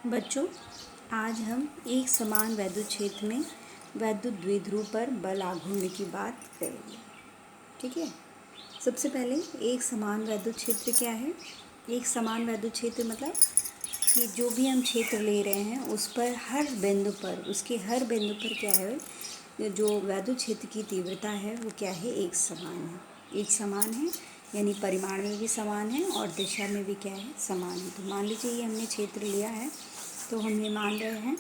बच्चों, आज हम एक समान वैद्युत क्षेत्र में वैद्युत द्विध्रुव पर बल आघूर्ण की बात करेंगे। ठीक है। सबसे पहले एक समान वैद्युत क्षेत्र क्या है। एक समान वैद्युत क्षेत्र मतलब कि जो भी हम क्षेत्र ले रहे हैं उस पर हर बिंदु पर क्या है, जो वैद्युत क्षेत्र की तीव्रता है वो क्या है, एक समान है यानी परिमाण में भी समान है और दिशा में भी क्या है, समान है। तो मान लीजिए ये हमने क्षेत्र लिया है, तो हम ये मान रहे हैं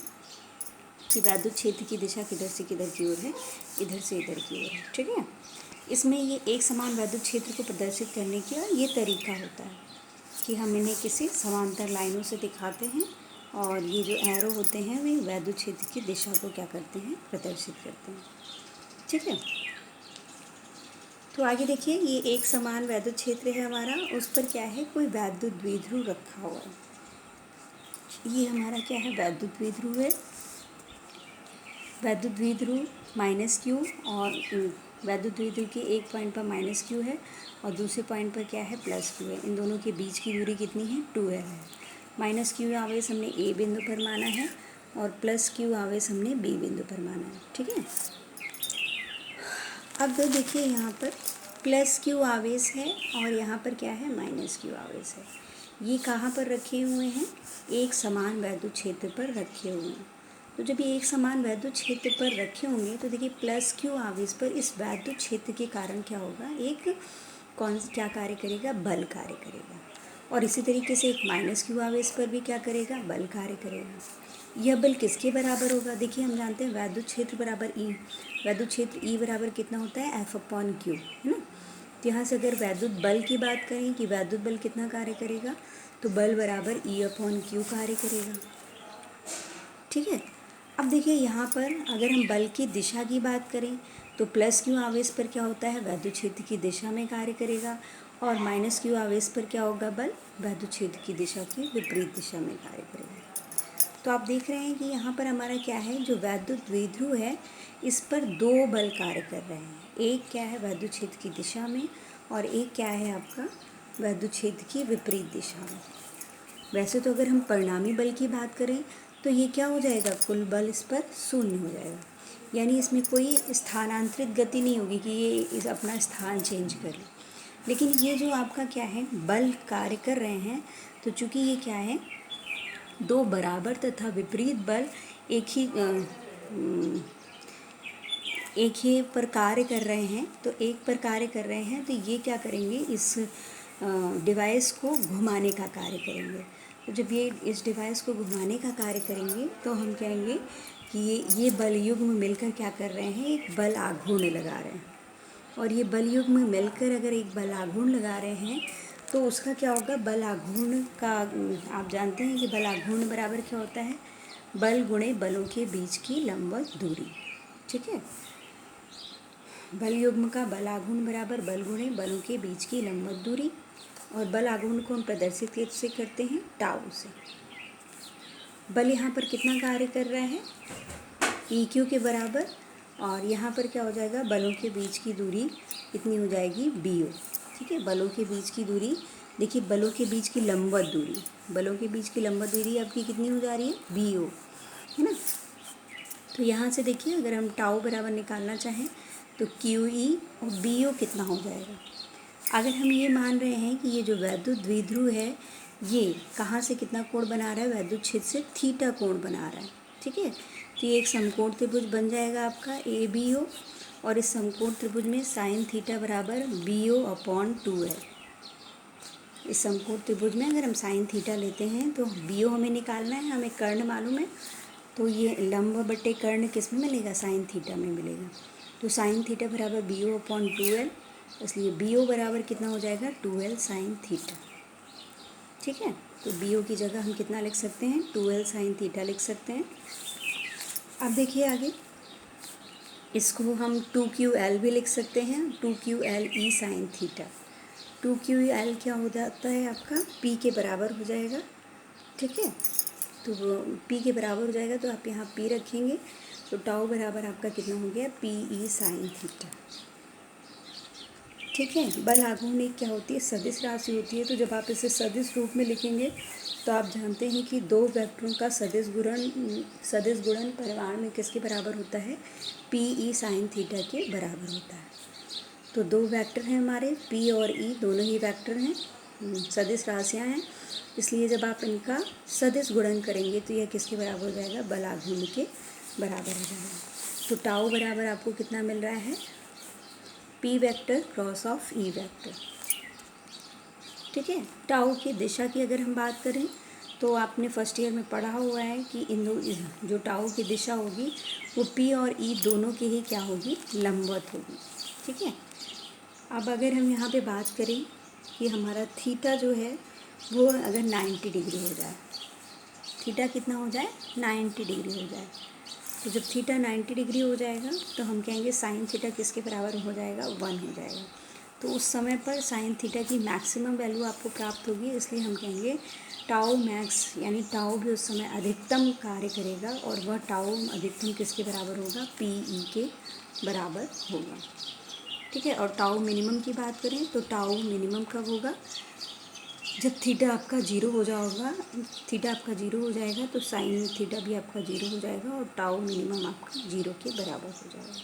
कि वैद्युत क्षेत्र की दिशा किधर से किधर की ओर है, इधर से इधर की ओर है। ठीक है। इसमें ये एक समान वैद्युत क्षेत्र को प्रदर्शित करने का ये तरीका होता है कि हम इन्हें किसी समांतर लाइनों से दिखाते हैं और ये जो एरो होते हैं वे वैद्युत क्षेत्र की दिशा को क्या करते हैं, प्रदर्शित करते हैं। ठीक है। तो आगे देखिए, ये एक समान वैद्युत क्षेत्र है हमारा, उस पर क्या है, कोई वैद्युत द्विध्रुव रखा हुआ है। ये हमारा क्या है, वैद्युत द्विध्रुव है। वैद्युत द्विध्रुव माइनस क्यू, और वैद्युत द्विध्रुव के एक पॉइंट पर माइनस क्यू है और दूसरे पॉइंट पर क्या है, प्लस क्यू है। इन दोनों के बीच की दूरी कितनी है, 2l है। माइनस क्यू आवेश हमने ए बिंदु पर माना है और प्लस क्यू आवेश हमने बी बिंदु पर माना है। ठीक है। अब देखिए, यहाँ पर प्लस क्यू आवेश है और यहाँ पर क्या है, माइनस क्यू आवेश है। ये कहाँ पर रखे हुए हैं, एक समान वैद्युत क्षेत्र पर रखे हुए हैं। तो जब ये एक समान वैद्युत क्षेत्र पर रखे होंगे तो देखिए प्लस क्यू आवेश पर इस वैद्युत क्षेत्र के कारण क्या होगा, एक क्या कार्य करेगा, बल कार्य करेगा। और इसी तरीके से एक माइनस क्यू आवेश पर भी क्या करेगा, बल कार्य करेगा। यह बल किसके बराबर होगा, देखिए हम जानते हैं वैद्युत क्षेत्र बराबर ई। वैद्युत क्षेत्र ई बराबर कितना होता है, F/Q, है ना। तो यहाँ से अगर वैद्युत बल की बात करें कि वैद्युत बल कितना कार्य करेगा, तो बल बराबर E/Q कार्य करेगा। ठीक है। अब देखिए यहाँ पर अगर हम बल की दिशा की बात करें तो प्लस क्यू आवेश पर क्या होता है, वैद्युत क्षेत्र की दिशा में कार्य करेगा, और माइनस क्यू आवेश पर क्या होगा, बल वैद्युत क्षेत्र की दिशा की विपरीत दिशा में कार्य करेगा। तो आप देख रहे हैं कि यहाँ पर हमारा क्या है, जो वैद्युत द्विध्रुव है इस पर दो बल कार्य कर रहे हैं। एक क्या है, वैद्युत क्षेत्र की दिशा में, और एक क्या है आपका, वैद्युत क्षेत्र की विपरीत दिशा में। वैसे तो अगर हम परिणामी बल की बात करें तो ये क्या हो जाएगा, कुल बल इस पर शून्य हो जाएगा, यानी इसमें कोई स्थानांतरित गति नहीं होगी कि ये इस अपना स्थान चेंज कर ले। लेकिन ये जो आपका क्या है, बल कार्य कर रहे हैं, तो चूंकि ये क्या है, दो बराबर तथा विपरीत बल एक ही पर कार्य कर रहे हैं, तो एक पर कार्य कर रहे हैं तो ये क्या करेंगे, इस डिवाइस को घुमाने का कार्य करेंगे। तो जब ये इस डिवाइस को घुमाने का कार्य करेंगे तो हम कहेंगे कि ये बल युग्म मिलकर क्या कर रहे हैं, एक बल आघूर्ण लगा रहे हैं। और ये बल युग्म मिलकर अगर एक बल आघूर्ण लगा रहे हैं तो उसका क्या होगा, बल आघूर्ण का, आप जानते हैं कि बल आघूर्ण बराबर क्या होता है, बल गुणे बलों के बीच की लंबवत दूरी। ठीक है। बल युग्म का बल आघूर्ण बराबर बल गुणे बलों के बीच की लंबवत दूरी, और बल आघूर्ण को हम प्रदर्शित कैसे करते हैं, टाउ से। बल यहाँ पर कितना कार्य कर रहा है, EQ के बराबर, और यहाँ पर क्या हो जाएगा, बलों के बीच की दूरी कितनी हो जाएगी, BO। ठीक है। बलों के बीच की दूरी, देखिए बलों के बीच की लंबवत दूरी, बलों के बीच की लंबवत दूरी आपकी कितनी हो जा रही है, BO, है ना। तो यहाँ से देखिए अगर हम टाउ बराबर निकालना चाहें तो QE और BO कितना हो जाएगा। अगर हम ये मान रहे हैं कि ये जो वैद्युत द्विध्रुव है ये कहाँ से कितना कोण बना रहा है, वैद्युत क्षेत्र से थीटा कोण बना रहा है। ठीक है। तो ये एक समकोण त्रिभुज बन जाएगा आपका ABO, और इस समकोण त्रिभुज में साइन थीटा बराबर BO/2 है। इस समकोण त्रिभुज में अगर हम साइन थीटा लेते हैं तो BO हमें निकालना है, हमें कर्ण मालूम है, तो ये लंब बटे कर्ण किस में मिलेगा, साइन थीटा में मिलेगा। तो साइन थीटा बराबर BO/2l, इसलिए BO बराबर कितना हो जाएगा, 2l साइन थीटा। ठीक है। तो BO की जगह हम कितना लिख सकते हैं, 2l साइन थीटा लिख सकते हैं। अब देखिए आगे, इसको हम 2QL भी लिख सकते हैं, 2QLE साइन थीटा। 2QL क्या हो जाता है आपका, P के बराबर हो जाएगा। ठीक है। तो P के बराबर हो जाएगा तो आप यहाँ P रखेंगे, तो टाउ बराबर आपका कितना हो गया, PE साइन थीटा। ठीक है। बल आघूर्णिक क्या होती है, सदिश राशि होती है। तो जब आप इसे सदिश रूप में लिखेंगे तो आप जानते हैं कि दो वेक्टरों का सदिश गुणन परिमाण में किसके बराबर होता है, पी ई साइन थीटा के बराबर होता है। तो दो वेक्टर हैं हमारे, पी और ई दोनों ही वेक्टर हैं, सदिश राशियाँ हैं, इसलिए जब आप इनका सदिश गुणन करेंगे तो यह किसके बराबर हो जाएगा, बल आघूर्णिक के बराबर हो जाएगा। तो टाउ बराबर आपको कितना मिल रहा है, P vector cross of E vector. ठीक है। टाउ की दिशा की अगर हम बात करें तो आपने फर्स्ट ईयर में पढ़ा हुआ है कि इन जो टाउ की दिशा होगी वो पी और ई दोनों की ही क्या होगी, लंबवत होगी। ठीक है। अब अगर हम यहाँ पे बात करें कि हमारा थीटा जो है वो अगर 90 डिग्री हो जाए, थीटा कितना हो जाए, 90 डिग्री हो जाए, तो जब थीटा 90 डिग्री हो जाएगा तो हम कहेंगे साइन थीटा किसके बराबर हो जाएगा, 1 हो जाएगा। तो उस समय पर साइन थीटा की मैक्सिमम वैल्यू आपको प्राप्त होगी, इसलिए हम कहेंगे टाउ मैक्स, यानी टाउ भी उस समय अधिकतम कार्य करेगा और वह टाउ अधिकतम किसके बराबर होगा, पी ई के बराबर होगा। ठीक है। और टाउ मिनिमम की बात करें तो टाउ मिनिमम कब होगा, जब थीटा आपका जीरो हो जाएगा, थीटा आपका जीरो हो जाएगा तो साइन थीटा भी आपका जीरो हो जाएगा और टाउ मिनिमम आपका जीरो के बराबर हो जाएगा।